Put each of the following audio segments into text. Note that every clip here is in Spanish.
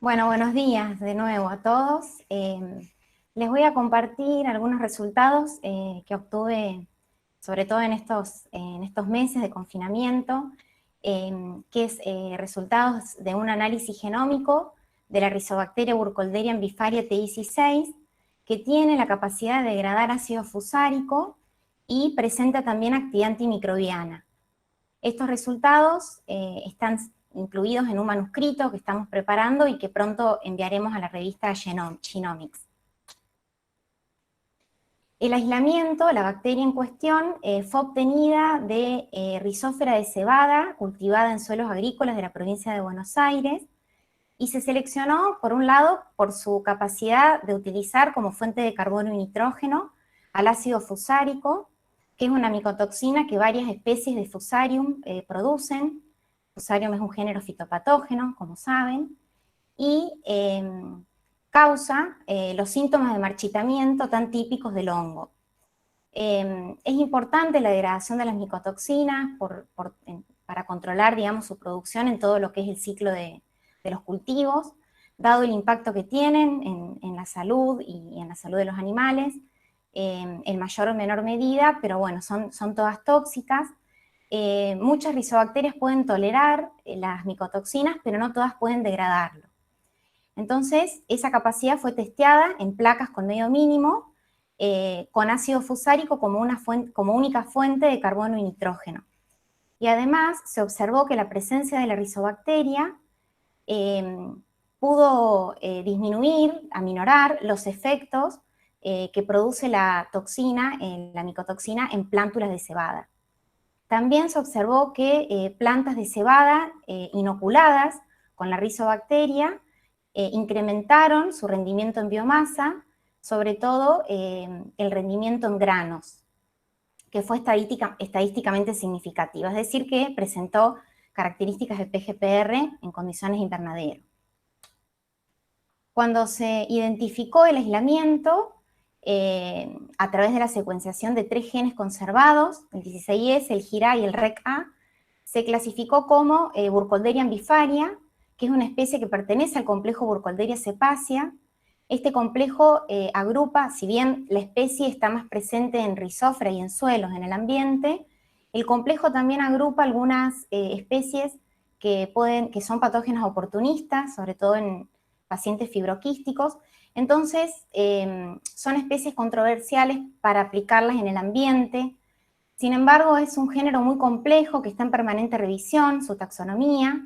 Bueno, buenos días de nuevo a todos. Les voy a compartir algunos resultados que obtuve, sobre todo en estos meses de confinamiento, que es resultados de un análisis genómico de la Rizobacteria Burkholderia bifaria TI16, que tiene la capacidad de degradar ácido fusárico y presenta también actividad antimicrobiana. Estos resultados están incluidos en un manuscrito que estamos preparando y que pronto enviaremos a la revista Genomics. El aislamiento, la bacteria en cuestión, fue obtenida de Rhizóspora de cebada, cultivada en suelos agrícolas de la provincia de Buenos Aires, y se seleccionó, por un lado, por su capacidad de utilizar como fuente de carbono y nitrógeno al ácido fusárico, que es una micotoxina que varias especies de Fusarium producen. Fusarium es un género fitopatógeno, como saben, y causa los síntomas de marchitamiento tan típicos del hongo. Es importante la degradación de las micotoxinas para controlar, digamos, su producción en todo lo que es el ciclo de los cultivos, dado el impacto que tienen en la salud y en la salud de los animales, en mayor o menor medida, pero bueno, son todas tóxicas. Muchas rizobacterias pueden tolerar las micotoxinas, pero no todas pueden degradarlo. Entonces, esa capacidad fue testeada en placas con medio mínimo, con ácido fusárico como única fuente de carbono y nitrógeno. Y además se observó que la presencia de la rizobacteria pudo disminuir, aminorar los efectos que produce la toxina, la micotoxina, en plántulas de cebada. También se observó que plantas de cebada inoculadas con la rizobacteria incrementaron su rendimiento en biomasa, sobre todo el rendimiento en granos, que fue estadísticamente significativo, es decir, que presentó características de PGPR en condiciones de invernadero. Cuando se identificó el aislamiento, a través de la secuenciación de 3 genes conservados, el 16S, el GIRA y el REC-A, se clasificó como Burkholderia bifaria, que es una especie que pertenece al complejo Burkholderia cepacia. Este complejo agrupa, si bien la especie está más presente en rizófora y en suelos en el ambiente, el complejo también agrupa algunas especies que son patógenas oportunistas, sobre todo en pacientes fibroquísticos. Entonces, son especies controversiales para aplicarlas en el ambiente. Sin embargo, es un género muy complejo que está en permanente revisión, su taxonomía,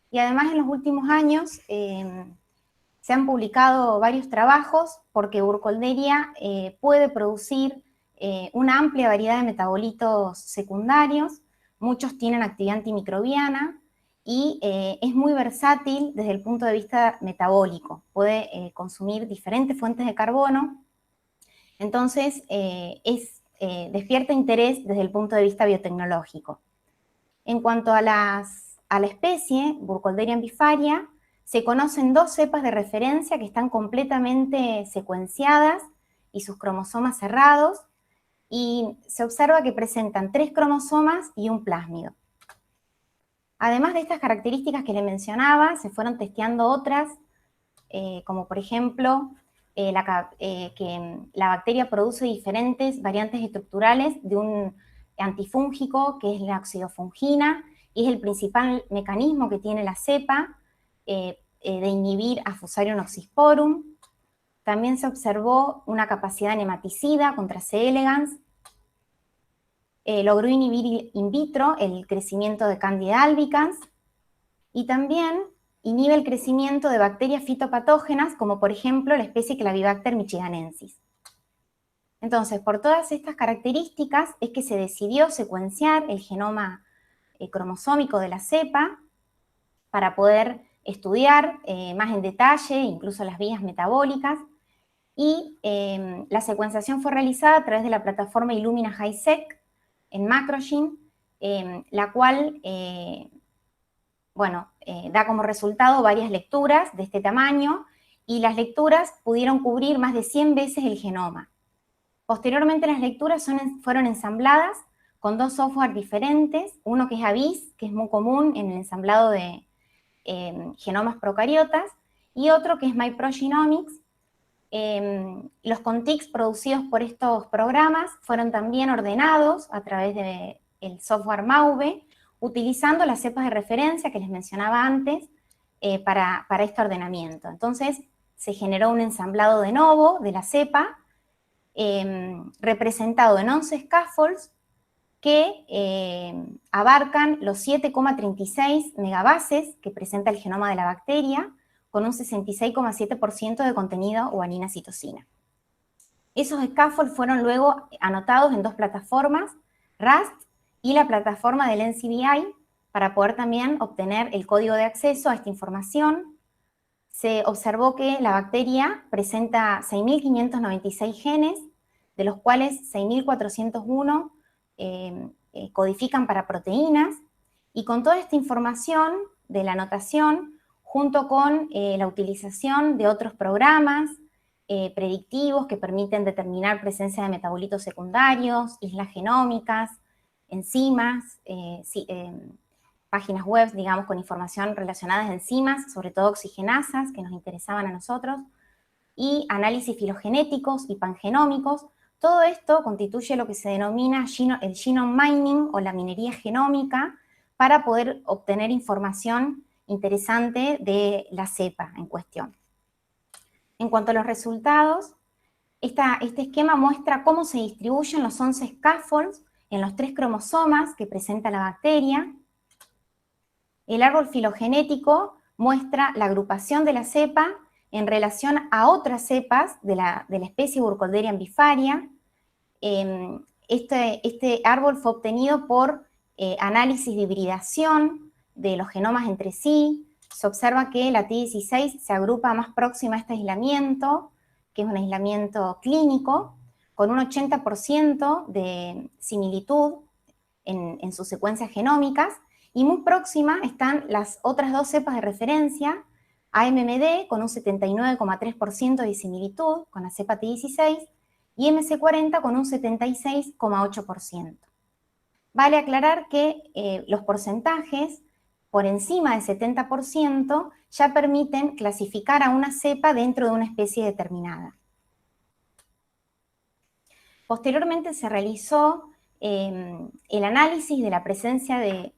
y además en los últimos años se han publicado varios trabajos porque Burkholderia puede producir una amplia variedad de metabolitos secundarios, muchos tienen actividad antimicrobiana, y es muy versátil desde el punto de vista metabólico, puede consumir diferentes fuentes de carbono, entonces despierta interés desde el punto de vista biotecnológico. En cuanto a la especie, Burkholderia bifaria, se conocen 2 cepas de referencia que están completamente secuenciadas y sus cromosomas cerrados, y se observa que presentan 3 cromosomas y un plásmido. Además de estas características que le mencionaba, se fueron testeando otras, como por ejemplo, que la bacteria produce diferentes variantes estructurales de un antifúngico, que es la oxidofungina, y es el principal mecanismo que tiene la cepa de inhibir a Fusarium oxysporum. También se observó una capacidad nematicida contra C. elegans, logró inhibir in vitro el crecimiento de Candida albicans y también inhibe el crecimiento de bacterias fitopatógenas, como por ejemplo la especie Clavibacter michiganensis. Entonces, por todas estas características es que se decidió secuenciar el genoma cromosómico de la cepa para poder estudiar más en detalle, incluso las vías metabólicas, y la secuenciación fue realizada a través de la plataforma Illumina HiSeq en Macrogene, la cual da como resultado varias lecturas de este tamaño, y las lecturas pudieron cubrir más de 100 veces el genoma. Posteriormente las lecturas fueron ensambladas con 2 software diferentes, uno que es ABIS, que es muy común en el ensamblado de genomas procariotas, y otro que es MyProgenomics. Los contigs producidos por estos programas fueron también ordenados a través del software MAUVE, utilizando las cepas de referencia que les mencionaba antes para este ordenamiento. Entonces, se generó un ensamblado de novo de la cepa, representado en 11 scaffolds que abarcan los 7,36 megabases que presenta el genoma de la bacteria, con un 66,7% de contenido guanina-citosina. Esos scaffolds fueron luego anotados en 2 plataformas, RAST y la plataforma del NCBI, para poder también obtener el código de acceso a esta información. Se observó que la bacteria presenta 6.596 genes, de los cuales 6.401 codifican para proteínas, y con toda esta información de la anotación, junto con la utilización de otros programas predictivos que permiten determinar presencia de metabolitos secundarios, islas genómicas, enzimas, páginas web, digamos, con información relacionada a enzimas, sobre todo oxigenasas, que nos interesaban a nosotros, y análisis filogenéticos y pangenómicos. Todo esto constituye lo que se denomina el genome mining o la minería genómica para poder obtener información interesante de la cepa en cuestión. En cuanto a los resultados, este esquema muestra cómo se distribuyen los 11 scaffolds en los 3 cromosomas que presenta la bacteria. El árbol filogenético muestra la agrupación de la cepa en relación a otras cepas de la especie Burkholderia bifaria. Este árbol fue obtenido por análisis de hibridación de los genomas entre sí. Se observa que la T16 se agrupa más próxima a este aislamiento, que es un aislamiento clínico, con un 80% de similitud en sus secuencias genómicas, y muy próxima están las otras 2 cepas de referencia, AMMD con un 79,3% de similitud con la cepa T16, y MC40 con un 76,8%. Vale aclarar que los porcentajes por encima del 70% ya permiten clasificar a una cepa dentro de una especie determinada. Posteriormente se realizó el análisis de la presencia de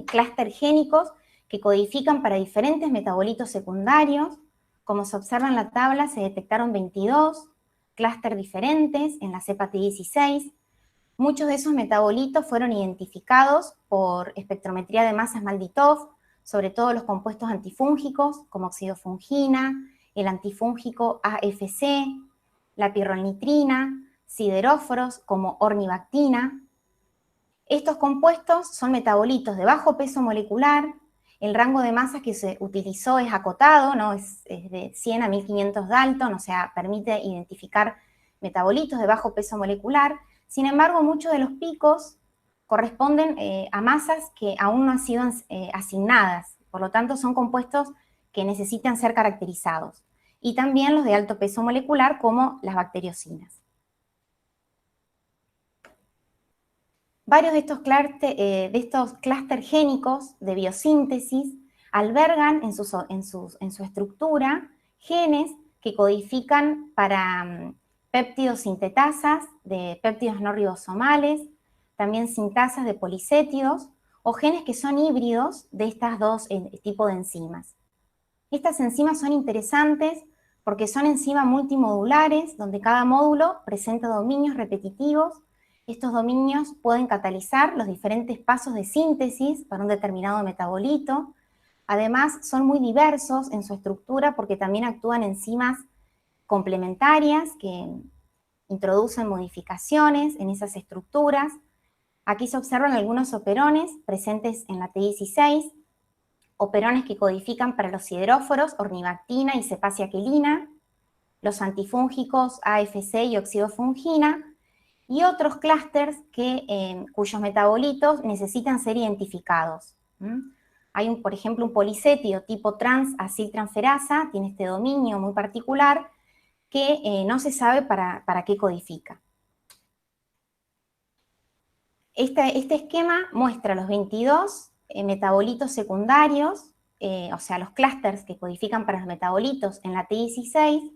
clúster génicos que codifican para diferentes metabolitos secundarios. Como se observa en la tabla, se detectaron 22 clústeres diferentes en la cepa T16. Muchos de esos metabolitos fueron identificados por espectrometría de masas Malditov, sobre todo los compuestos antifúngicos como oxidofungina, el antifúngico AFC, la pirrolnitrina, sideróforos como ornibactina. Estos compuestos son metabolitos de bajo peso molecular. El rango de masas que se utilizó es acotado, ¿no? Es de 100 a 1500 Dalton, o sea, permite identificar metabolitos de bajo peso molecular. Sin embargo, muchos de los picos corresponden a masas que aún no han sido asignadas, por lo tanto son compuestos que necesitan ser caracterizados. Y también los de alto peso molecular, como las bacteriocinas. Varios de estos clústeres génicos de biosíntesis albergan en su estructura genes que codifican para péptidos sintetasas de péptidos no ribosomales, también sintasas de policétidos, o genes que son híbridos de estas 2 tipos de enzimas. Estas enzimas son interesantes porque son enzimas multimodulares, donde cada módulo presenta dominios repetitivos. Estos dominios pueden catalizar los diferentes pasos de síntesis para un determinado metabolito. Además, son muy diversos en su estructura porque también actúan enzimas complementarias que introducen modificaciones en esas estructuras. Aquí se observan algunos operones presentes en la T16, operones que codifican para los sideróforos, ornibactina y cepacia-quelina, los antifúngicos AFC y oxidofungina, y otros clústeres cuyos metabolitos necesitan ser identificados. Hay, por ejemplo, un policétido tipo trans-aciltransferasa, tiene este dominio muy particular, que no se sabe para qué codifica. Este esquema muestra los 22 metabolitos secundarios o sea, los clústeres que codifican para los metabolitos en la T16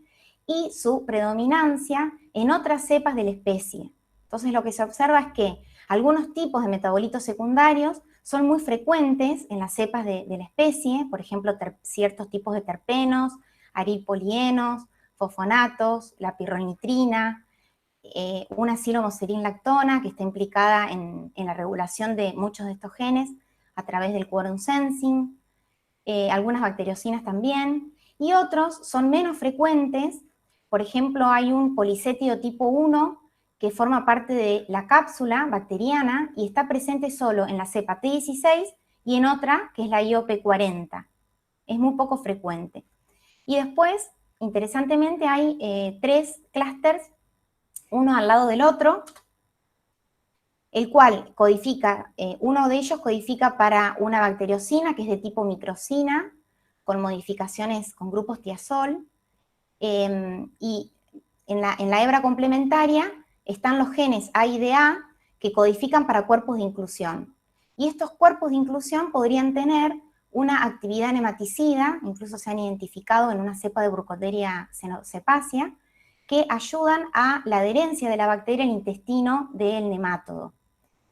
y su predominancia en otras cepas de la especie. Entonces lo que se observa es que algunos tipos de metabolitos secundarios son muy frecuentes en las cepas de la especie, por ejemplo, ciertos tipos de terpenos, arilpolienos, fosfonatos, la pirronitrina, una acilhomocerin-lactona que está implicada en la regulación de muchos de estos genes a través del quorum sensing, algunas bacteriocinas también, y otros son menos frecuentes. Por ejemplo, hay un policétido tipo 1 que forma parte de la cápsula bacteriana y está presente solo en la cepa T16 y en otra, que es la IOP40. Es muy poco frecuente. Y después, interesantemente, hay 3 clústeres, uno al lado del otro, el cual codifica, uno de ellos codifica para una bacteriocina que es de tipo microcina, con modificaciones con grupos tiazol, y en la hebra complementaria están los genes A y DA que codifican para cuerpos de inclusión. Y estos cuerpos de inclusión podrían tener una actividad nematicida, incluso se han identificado en una cepa de Burkholderia cepacia, que ayudan a la adherencia de la bacteria al intestino del nemátodo.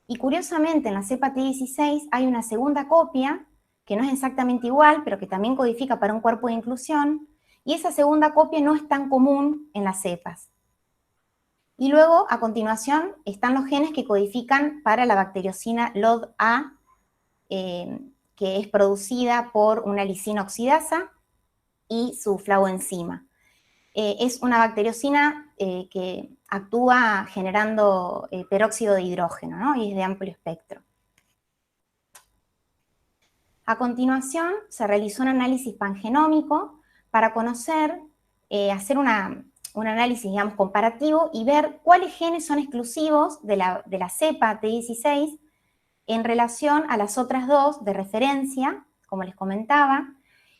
Y curiosamente en la cepa T16 hay una segunda copia, que no es exactamente igual, pero que también codifica para un cuerpo de inclusión, y esa segunda copia no es tan común en las cepas. Y luego, a continuación, están los genes que codifican para la bacteriocina LOD-A, que es producida por una lisina oxidasa y su flavoenzima. Es una bacteriocina que actúa generando peróxido de hidrógeno, ¿no? Y es de amplio espectro. A continuación, se realizó un análisis pangenómico para conocer, hacer un análisis, digamos, comparativo y ver cuáles genes son exclusivos de la cepa T16 en relación a las otras dos de referencia, como les comentaba,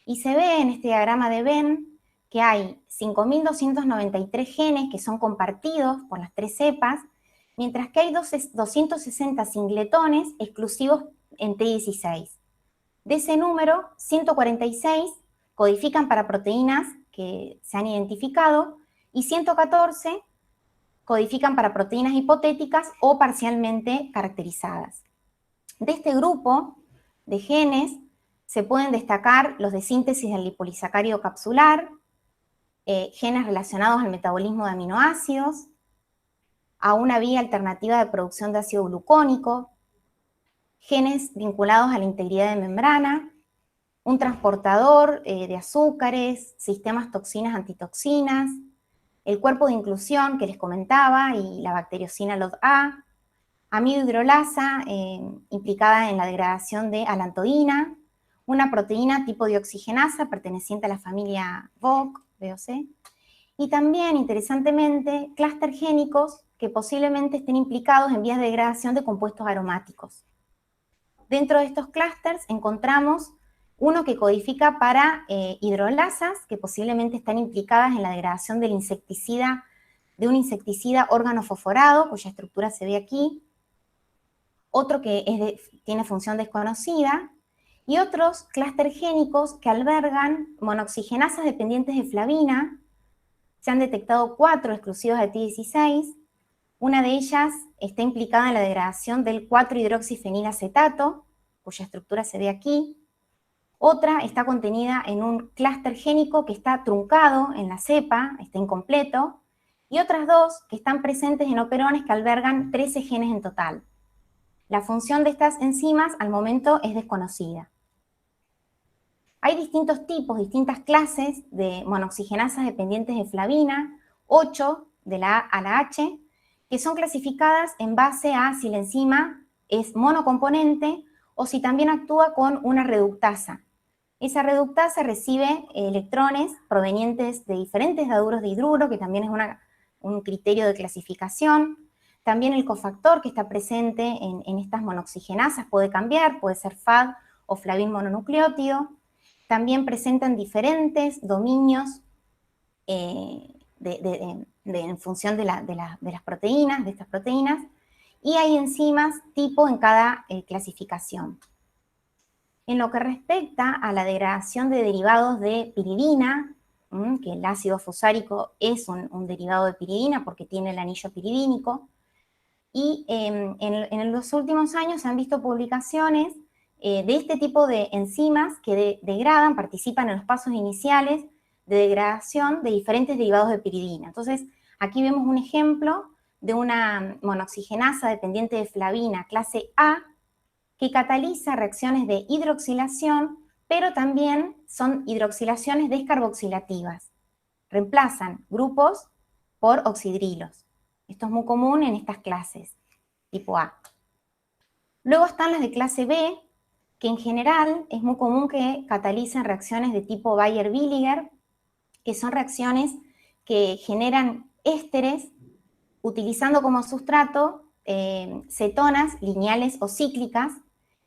y se ve en este diagrama de Venn que hay 5.293 genes que son compartidos por las 3 cepas, mientras que hay 260 singletones exclusivos en T16. De ese número, 146 codifican para proteínas que se han identificado y 114 codifican para proteínas hipotéticas o parcialmente caracterizadas. De este grupo de genes se pueden destacar los de síntesis del lipolisacárido capsular, genes relacionados al metabolismo de aminoácidos, a una vía alternativa de producción de ácido glucónico, genes vinculados a la integridad de membrana, un transportador de azúcares, sistemas toxinas-antitoxinas, el cuerpo de inclusión que les comentaba y la bacteriocina LOD-A, amidohidrolasa implicada en la degradación de alantoína, una proteína tipo dioxigenasa perteneciente a la familia VOC, y también, interesantemente, clústeres génicos que posiblemente estén implicados en vías de degradación de compuestos aromáticos. Dentro de estos clústeres encontramos uno que codifica para hidrolasas, que posiblemente están implicadas en la degradación del insecticida, de un insecticida organofosforado, cuya estructura se ve aquí, otro que tiene función desconocida, y otros clústeres génicos que albergan monoxigenasas dependientes de flavina. Se han detectado 4 exclusivas de T16, una de ellas está implicada en la degradación del 4-hidroxifenilacetato, cuya estructura se ve aquí. Otra está contenida en un clúster génico que está truncado en la cepa, está incompleto, y otras 2 que están presentes en operones que albergan 13 genes en total. La función de estas enzimas al momento es desconocida. Hay distintos tipos, distintas clases de monoxigenasas dependientes de flavina, 8 de la A a la H, que son clasificadas en base a si la enzima es monocomponente o si también actúa con una reductasa. Esa reductasa recibe electrones provenientes de diferentes daduros de hidruro, que también es un criterio de clasificación. También el cofactor que está presente en estas monoxigenasas puede cambiar, puede ser FAD o flavin mononucleótido. También presentan diferentes dominios en función de las proteínas, de estas proteínas, y hay enzimas tipo en cada clasificación. En lo que respecta a la degradación de derivados de piridina, que el ácido fosfórico es un derivado de piridina porque tiene el anillo piridínico, y en los últimos años se han visto publicaciones de este tipo de enzimas que degradan, participan en los pasos iniciales de degradación de diferentes derivados de piridina. Entonces, aquí vemos un ejemplo de una monoxigenasa dependiente de flavina clase A que cataliza reacciones de hidroxilación, pero también son hidroxilaciones descarboxilativas. Reemplazan grupos por oxidrilos. Esto es muy común en estas clases, tipo A. Luego están las de clase B, que en general es muy común que catalicen reacciones de tipo Baeyer-Villiger, que son reacciones que generan ésteres utilizando como sustrato cetonas lineales o cíclicas,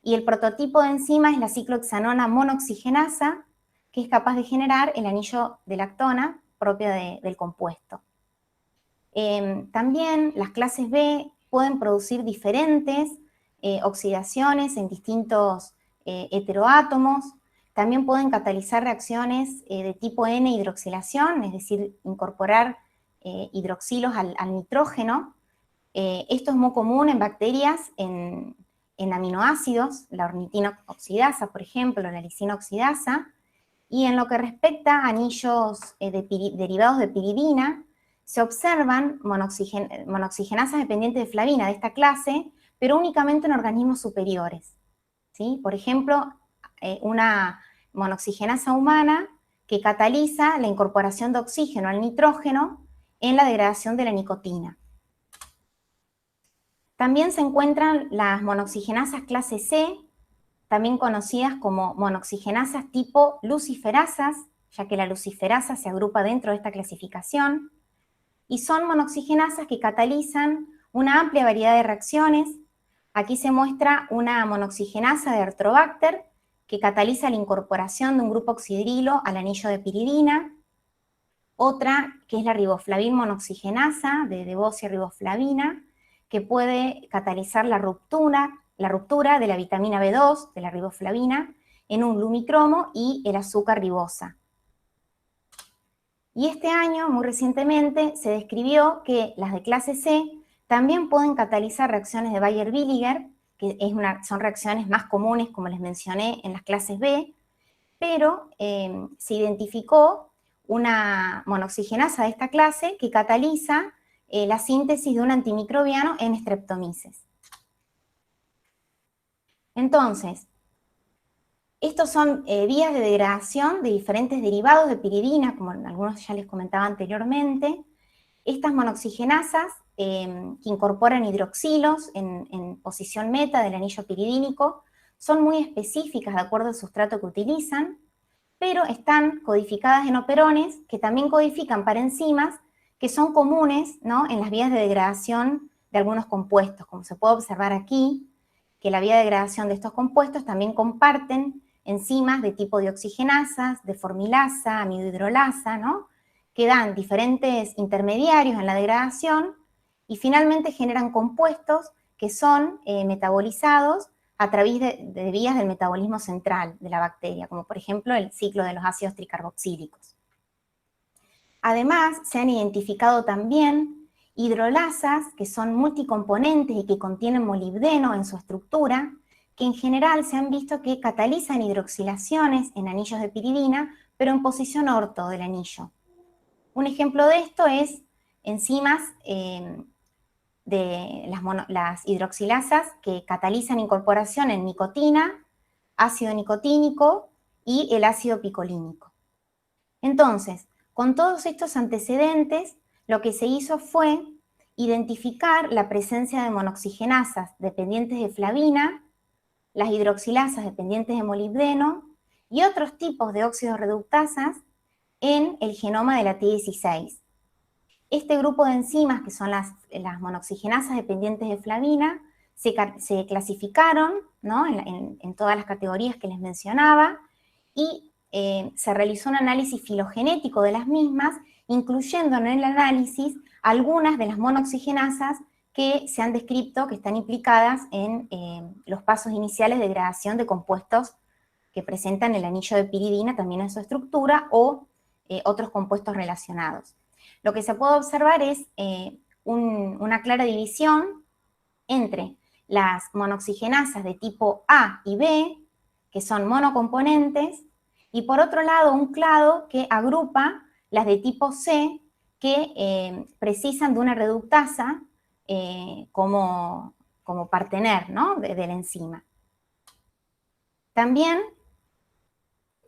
y el prototipo de enzima es la ciclohexanona monoxigenasa, que es capaz de generar el anillo de lactona propio del compuesto. También las clases B pueden producir diferentes oxidaciones en distintos heteroátomos. También pueden catalizar reacciones de tipo N-hidroxilación, es decir, incorporar hidroxilos al nitrógeno. Esto es muy común en bacterias, en aminoácidos, la ornitina oxidasa, por ejemplo, la lisina oxidasa. Y en lo que respecta a anillos derivados de piridina, se observan monoxigenasas dependientes de flavina de esta clase, pero únicamente en organismos superiores, ¿sí? Por ejemplo, una monoxigenasa humana que cataliza la incorporación de oxígeno al nitrógeno en la degradación de la nicotina. También se encuentran las monoxigenasas clase C, también conocidas como monoxigenasas tipo luciferasas, ya que la luciferasa se agrupa dentro de esta clasificación, y son monoxigenasas que catalizan una amplia variedad de reacciones. Aquí se muestra una monoxigenasa de Artrobacter que cataliza la incorporación de un grupo oxidrilo al anillo de piridina, otra que es la riboflavin monoxigenasa de Devosia riboflavina, que puede catalizar la ruptura de la vitamina B2, de la riboflavina, en un lumicromo y el azúcar ribosa. Y este año, muy recientemente, se describió que las de clase C también pueden catalizar reacciones de Baeyer-Villiger, que son reacciones más comunes, como les mencioné, en las clases B, pero se identificó una monoxigenasa de esta clase que cataliza la síntesis de un antimicrobiano en Streptomyces. Entonces, estos son vías de degradación de diferentes derivados de piridina, como algunos ya les comentaba anteriormente. Estas monoxigenasas que incorporan hidroxilos en posición meta del anillo piridínico son muy específicas de acuerdo al sustrato que utilizan, pero están codificadas en operones que también codifican parenzimas que son comunes, ¿no?, en las vías de degradación de algunos compuestos, como se puede observar aquí, que la vía de degradación de estos compuestos también comparten enzimas de tipo deoxigenasas, deformilasa, amidohidrolasa, ¿no?, que dan diferentes intermediarios en la degradación y finalmente generan compuestos que son metabolizados a través de vías del metabolismo central de la bacteria, como por ejemplo el ciclo de los ácidos tricarboxílicos. Además, se han identificado también hidrolasas que son multicomponentes y que contienen molibdeno en su estructura, que en general se han visto que catalizan hidroxilaciones en anillos de piridina, pero en posición orto del anillo. Un ejemplo de esto es enzimas de las hidroxilasas que catalizan incorporación en nicotina, ácido nicotínico y el ácido picolínico. Entonces, con todos estos antecedentes, lo que se hizo fue identificar la presencia de monoxigenasas dependientes de flavina, las hidroxilasas dependientes de molibdeno y otros tipos de óxidos reductasas en el genoma de la T16. Este grupo de enzimas, que son las monoxigenasas dependientes de flavina, se clasificaron, ¿no?, en todas las categorías que les mencionaba, y se realizó un análisis filogenético de las mismas, incluyendo en el análisis algunas de las monoxigenasas que se han descrito que están implicadas en los pasos iniciales de degradación de compuestos que presentan el anillo de piridina también en su estructura o otros compuestos relacionados. Lo que se puede observar es una clara división entre las monoxigenasas de tipo A y B, que son monocomponentes, y por otro lado un clado que agrupa las de tipo C, que precisan de una reductasa como partener, ¿no?, de la enzima. También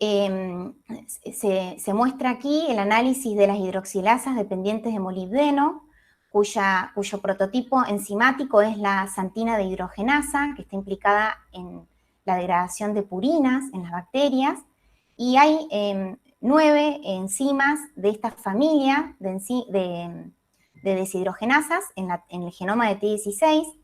se muestra aquí el análisis de las hidroxilasas dependientes de molibdeno, cuyo prototipo enzimático es la xantina de hidrogenasa, que está implicada en la degradación de purinas en las bacterias, y hay 9 enzimas de esta familia de deshidrogenasas en el genoma de T16,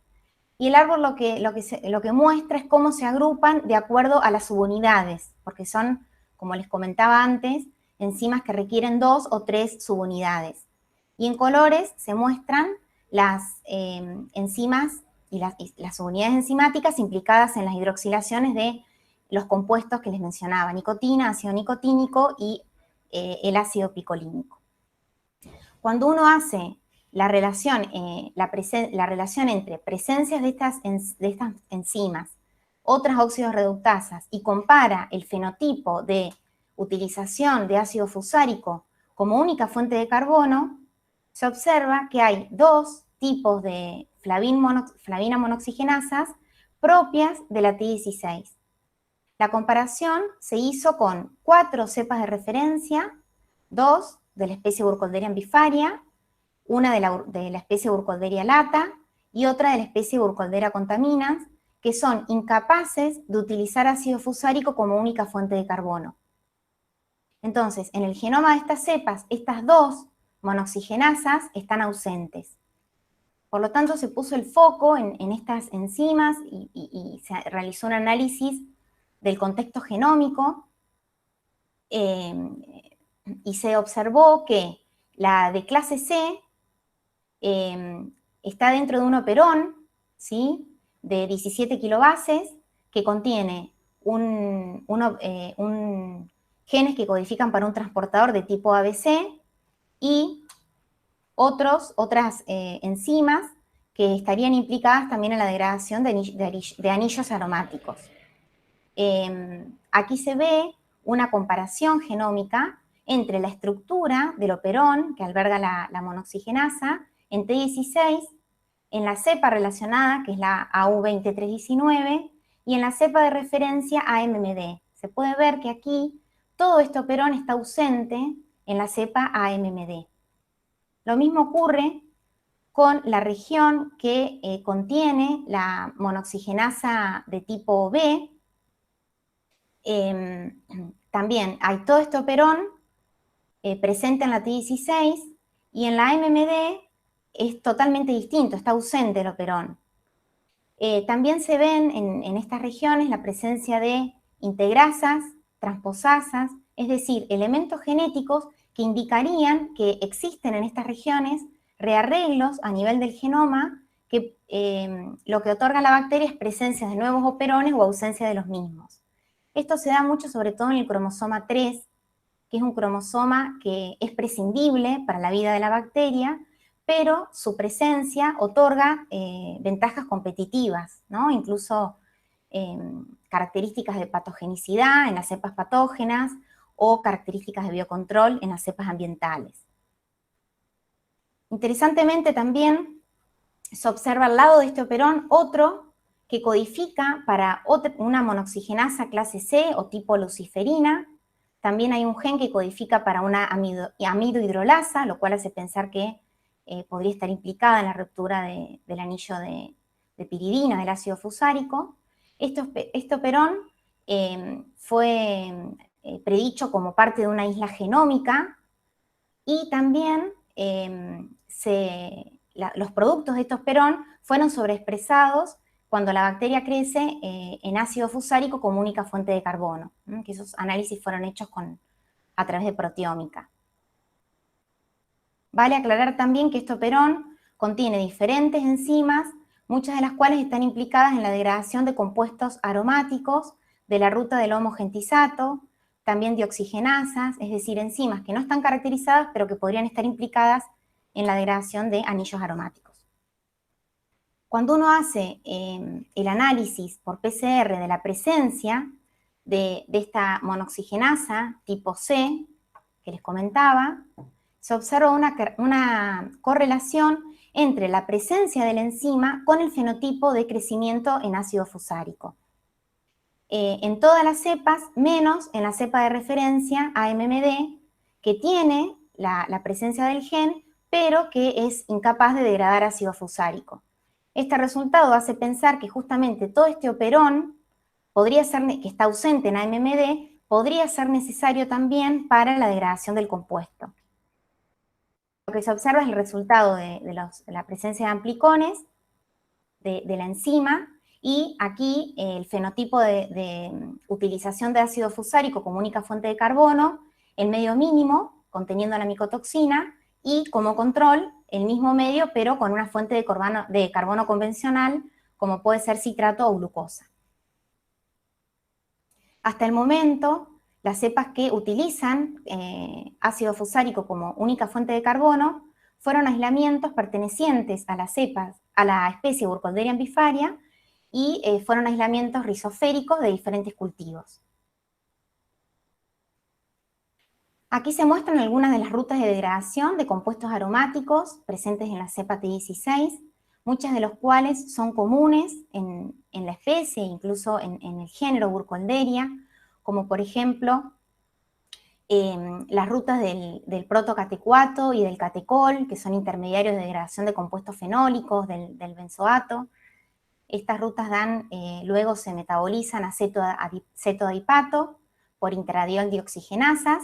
y el árbol lo que muestra es cómo se agrupan de acuerdo a las subunidades, porque son, como les comentaba antes, enzimas que requieren 2 o 3 subunidades. Y en colores se muestran las enzimas y las subunidades enzimáticas implicadas en las hidroxilaciones de los compuestos que les mencionaba, nicotina, ácido nicotínico y el ácido picolínico. Cuando uno hace la relación entre presencias de estas enzimas, otras óxidos reductasas, y compara el fenotipo de utilización de ácido fusárico como única fuente de carbono, se observa que hay 2 tipos de flavina monoxigenasas propias de la T16. La comparación se hizo con 4 cepas de referencia, 2 de la especie Burkholderia bifaria, una de la especie Burkholderia lata y otra de la especie Burkholderia contaminans, que son incapaces de utilizar ácido fusárico como única fuente de carbono. Entonces, en el genoma de estas cepas, estas 2 monoxigenasas están ausentes. Por lo tanto, se puso el foco en estas enzimas y se realizó un análisis del contexto genómico, y se observó que la de clase C está dentro de un operón, ¿sí?, de 17 kilobases, que contiene genes que codifican para un transportador de tipo ABC y otras enzimas que estarían implicadas también en la degradación de anillos aromáticos. Aquí se ve una comparación genómica entre la estructura del operón, que alberga la monoxigenasa, en T16, en la cepa relacionada, que es la AU20319, y en la cepa de referencia AMMD. Se puede ver que aquí todo este operón está ausente en la cepa AMMD. Lo mismo ocurre con la región que contiene la monoxigenasa de tipo B. También hay todo este operón presente en la T16, y en la AMMD es totalmente distinto, está ausente el operón. También se ven en estas regiones la presencia de integrasas, transposasas, es decir, elementos genéticos que indicarían que existen en estas regiones rearreglos a nivel del genoma que lo que otorga a la bacteria es presencia de nuevos operones o ausencia de los mismos. Esto se da mucho sobre todo en el cromosoma 3, que es un cromosoma que es prescindible para la vida de la bacteria, pero su presencia otorga ventajas competitivas, ¿no? Incluso características de patogenicidad en las cepas patógenas o características de biocontrol en las cepas ambientales. Interesantemente también se observa al lado de este operón otro que codifica para una monoxigenasa clase C o tipo luciferina. También hay un gen que codifica para una amidohidrolasa, lo cual hace pensar que podría estar implicada en la ruptura del anillo de piridina del ácido fusárico. Este operón fue predicho como parte de una isla genómica, y también los productos de este operón fueron sobreexpresados cuando la bacteria crece en ácido fusárico como única fuente de carbono, que esos análisis fueron hechos a través de proteómica. Vale aclarar también que este operón contiene diferentes enzimas, muchas de las cuales están implicadas en la degradación de compuestos aromáticos, de la ruta del homogentisato, también dioxigenasas, es decir, enzimas que no están caracterizadas, pero que podrían estar implicadas en la degradación de anillos aromáticos. Cuando uno hace el análisis por PCR de la presencia de esta monoxigenasa tipo C, que les comentaba, se observa una correlación entre la presencia de la enzima con el fenotipo de crecimiento en ácido fusárico. En todas las cepas, menos en la cepa de referencia AMMD, que tiene la presencia del gen, pero que es incapaz de degradar ácido fusárico. Este resultado hace pensar que justamente todo este operón podría ser, que está ausente en AMMD, podría ser necesario también para la degradación del compuesto. Lo que se observa es el resultado de la presencia de amplicones de la enzima, y aquí el fenotipo de utilización de ácido fusárico como única fuente de carbono, el medio mínimo conteniendo la micotoxina, y como control el mismo medio pero con una fuente de carbono convencional como puede ser citrato o glucosa. Hasta el momento, las cepas que utilizan ácido fusárico como única fuente de carbono fueron aislamientos pertenecientes a las cepas, a la especie Burkholderia bifaria, y fueron aislamientos rizoféricos de diferentes cultivos. Aquí se muestran algunas de las rutas de degradación de compuestos aromáticos presentes en la cepa T16, muchas de los cuales son comunes en la especie, incluso en el género Burkholderia, como por ejemplo las rutas del protocatecuato y del catecol, que son intermediarios de degradación de compuestos fenólicos, del benzoato. Estas rutas luego se metabolizan a cetoadipato por intradiol dioxigenasas.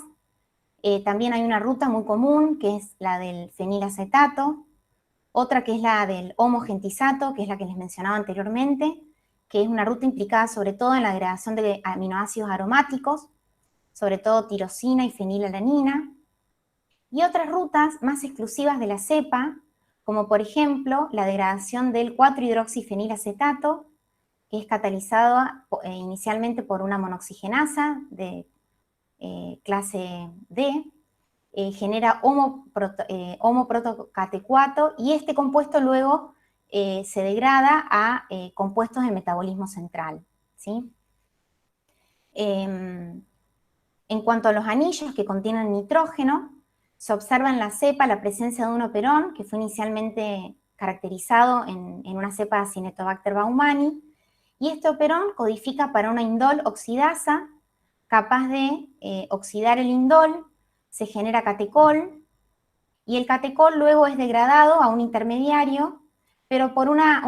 También hay una ruta muy común, que es la del fenilacetato, otra que es la del homogentisato, que es la que les mencionaba anteriormente, que es una ruta implicada sobre todo en la degradación de aminoácidos aromáticos, sobre todo tirosina y fenilalanina, y otras rutas más exclusivas de la cepa, como por ejemplo la degradación del 4-hidroxifenilacetato, que es catalizada inicialmente por una monoxigenasa de clase D, genera homoprotocatecuato, y este compuesto luego se degrada a compuestos de metabolismo central, ¿sí? En cuanto a los anillos que contienen nitrógeno, se observa en la cepa la presencia de un operón que fue inicialmente caracterizado en una cepa de Acinetobacter baumannii, y este operón codifica para una indol oxidasa capaz de oxidar el indol, se genera catecol, y el catecol luego es degradado a un intermediario, pero por una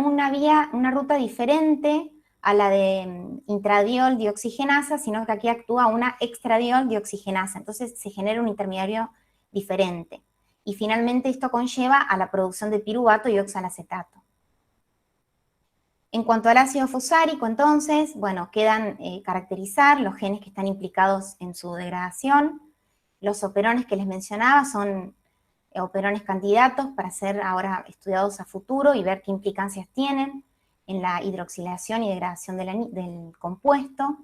ruta diferente a la de intradiol dioxigenasa, sino que aquí actúa una extradiol dioxigenasa, entonces se genera un intermediario diferente. Y finalmente esto conlleva a la producción de piruvato y oxalacetato. En cuanto al ácido fusárico, entonces, bueno, quedan caracterizar los genes que están implicados en su degradación. Los operones que les mencionaba son operones candidatos para ser ahora estudiados a futuro y ver qué implicancias tienen en la hidroxilación y degradación del compuesto.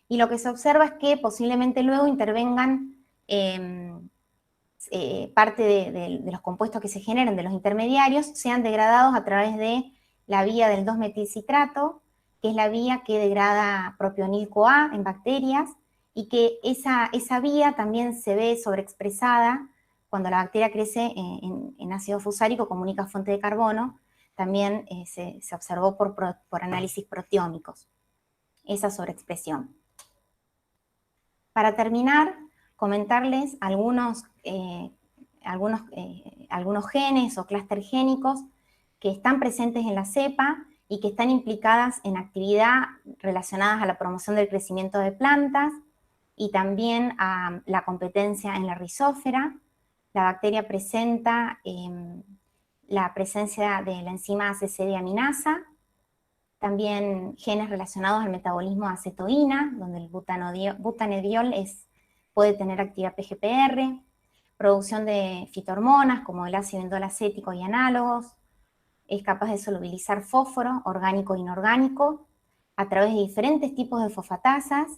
Y lo que se observa es que posiblemente luego intervengan parte de los compuestos que se generen de los intermediarios, sean degradados a través de la vía del 2-metilcitrato, que es la vía que degrada propionil-CoA en bacterias, y que esa vía también se ve sobreexpresada cuando la bacteria crece en ácido fusárico como única fuente de carbono. También se observó por análisis proteómicos esa sobreexpresión. Para terminar, comentarles algunos genes o clúster génicos que están presentes en la cepa y que están implicadas en actividad relacionadas a la promoción del crecimiento de plantas y también a la competencia en la rizósfera. La bacteria presenta la presencia de la enzima ACC-deaminasa, también genes relacionados al metabolismo de acetoína, donde el butanediol puede tener actividad PGPR, producción de fitohormonas como el ácido indolacético y análogos, es capaz de solubilizar fósforo, orgánico e inorgánico, a través de diferentes tipos de fosfatasas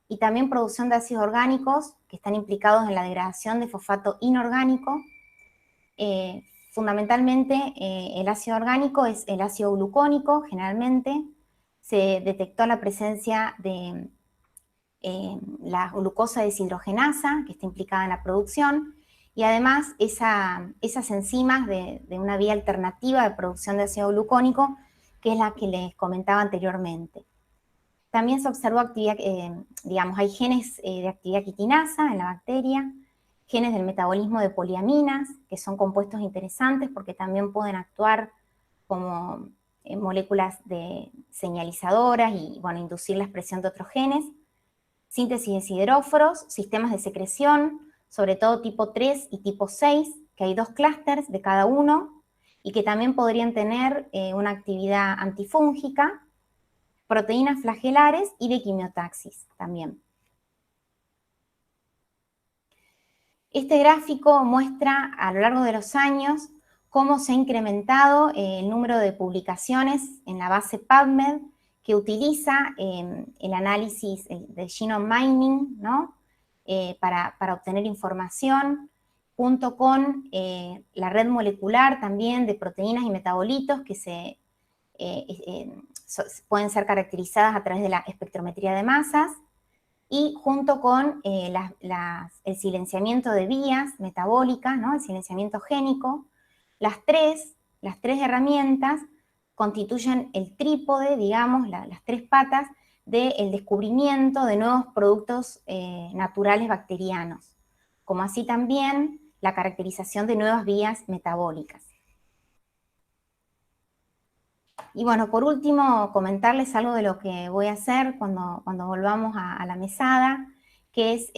y también producción de ácidos orgánicos que están implicados en la degradación de fosfato inorgánico. Fundamentalmente, el ácido orgánico es el ácido glucónico, generalmente. Se detectó la presencia de la glucosa deshidrogenasa, que está implicada en la producción, y además esas enzimas de una vía alternativa de producción de ácido glucónico, que es la que les comentaba anteriormente. También se observó actividad, digamos, hay genes de actividad quitinasa en la bacteria, genes del metabolismo de poliaminas, que son compuestos interesantes porque también pueden actuar como moléculas señalizadoras y, bueno, inducir la expresión de otros genes. Síntesis de sideróforos, sistemas de secreción, sobre todo tipo 3 y tipo 6, que hay 2 clústeres de cada uno, y que también podrían tener una actividad antifúngica, proteínas flagelares y de quimiotaxis también. Este gráfico muestra a lo largo de los años cómo se ha incrementado el número de publicaciones en la base PubMed que utiliza el análisis de genome mining, ¿no? Para obtener información, junto con la red molecular también de proteínas y metabolitos que pueden ser caracterizadas a través de la espectrometría de masas, y junto con el silenciamiento de vías metabólicas, ¿no? El silenciamiento génico. Las tres herramientas constituyen el trípode, digamos, las 3 patas del descubrimiento de nuevos productos naturales bacterianos, como así también la caracterización de nuevas vías metabólicas. Y bueno, por último, comentarles algo de lo que voy a hacer cuando volvamos a la mesada, que es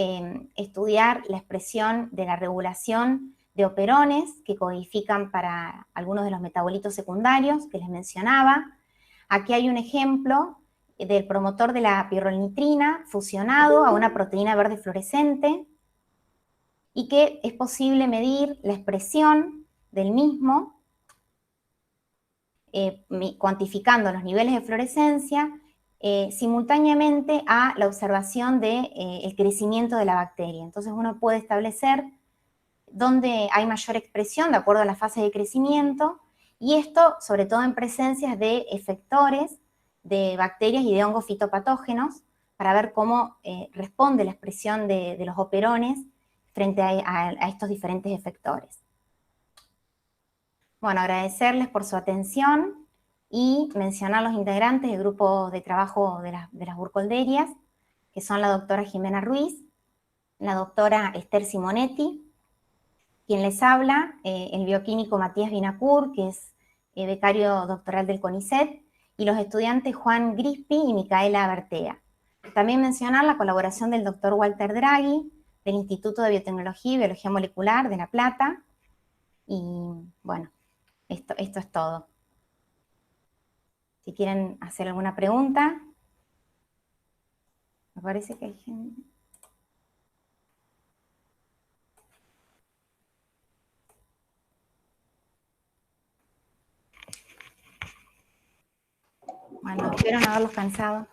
estudiar la expresión de la regulación de operones que codifican para algunos de los metabolitos secundarios que les mencionaba. Aquí hay un ejemplo del promotor de la pirrolnitrina fusionado a una proteína verde fluorescente y que es posible medir la expresión del mismo cuantificando los niveles de fluorescencia simultáneamente a la observación del crecimiento de la bacteria. Entonces uno puede establecer dónde hay mayor expresión de acuerdo a la fase de crecimiento, y esto sobre todo en presencias de efectores de bacterias y de hongos fitopatógenos, para ver cómo responde la expresión de los operones frente a estos diferentes efectores. Bueno, agradecerles por su atención y mencionar los integrantes del grupo de trabajo de las burkholderias, que son la doctora Jimena Ruiz, la doctora Esther Simonetti, quien les habla, el bioquímico Matías Vinacur, que es becario doctoral del CONICET, y los estudiantes Juan Grispi y Micaela Bertea. También mencionar la colaboración del doctor Walter Draghi, del Instituto de Biotecnología y Biología Molecular de La Plata, y bueno, esto es todo. Si quieren hacer alguna pregunta. Me parece que hay gente. Bueno, espero no haberlos cansado.